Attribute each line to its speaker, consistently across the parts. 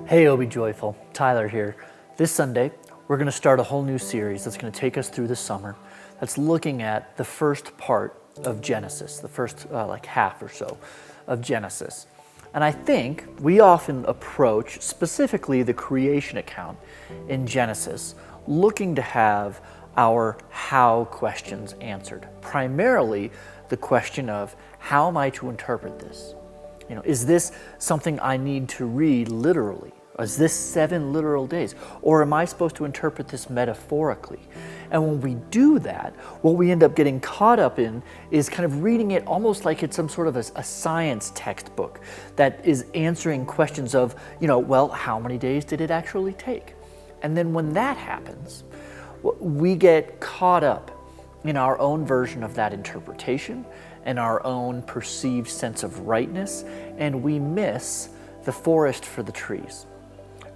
Speaker 1: Hey, Obi Joyful, Tyler here. This Sunday, we're going to start a whole new series that's going to take us through the summer that's looking at the first part of Genesis, the first half or so of Genesis. And I think we often approach specifically the creation account in Genesis looking to have our how questions answered. Primarily the question of how am I to interpret this? Is this something I need to read literally? Is this 7 literal days? Or am I supposed to interpret this metaphorically? And when we do that, what we end up getting caught up in is kind of reading it almost like it's some sort of a science textbook that is answering questions of, how many days did it actually take? And then when that happens, we get caught up in our own version of that interpretation and our own perceived sense of rightness, and we miss the forest for the trees.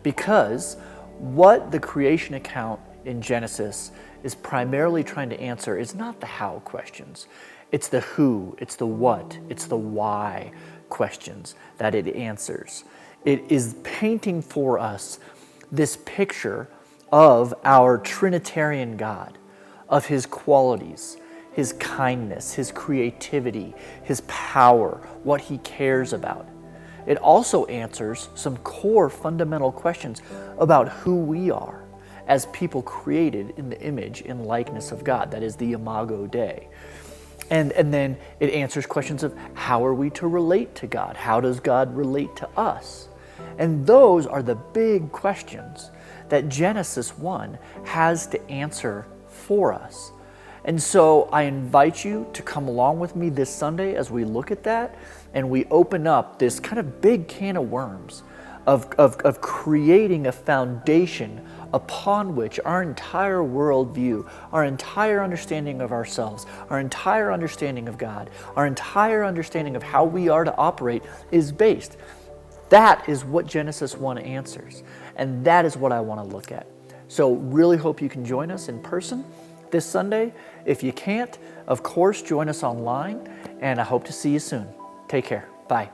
Speaker 1: Because what the creation account in Genesis is primarily trying to answer is not the how questions. It's the who, it's the what, it's the why questions that it answers. It is painting for us this picture of our Trinitarian God, of His qualities, His kindness, His creativity, His power, what He cares about. It also answers some core fundamental questions about who we are as people created in the image and likeness of God. That is the Imago Dei. And then it answers questions of how are we to relate to God? How does God relate to us? And those are the big questions that Genesis 1 has to answer for us. And so I invite you to come along with me this Sunday as we look at that and we open up this kind of big can of worms of creating a foundation upon which our entire worldview, our entire understanding of ourselves, our entire understanding of God, our entire understanding of how we are to operate is based. That is what Genesis 1 answers, and that is what I want to look at. So really hope you can join us in person this Sunday. If you can't, of course, join us online, and I hope to see you soon. Take care. Bye.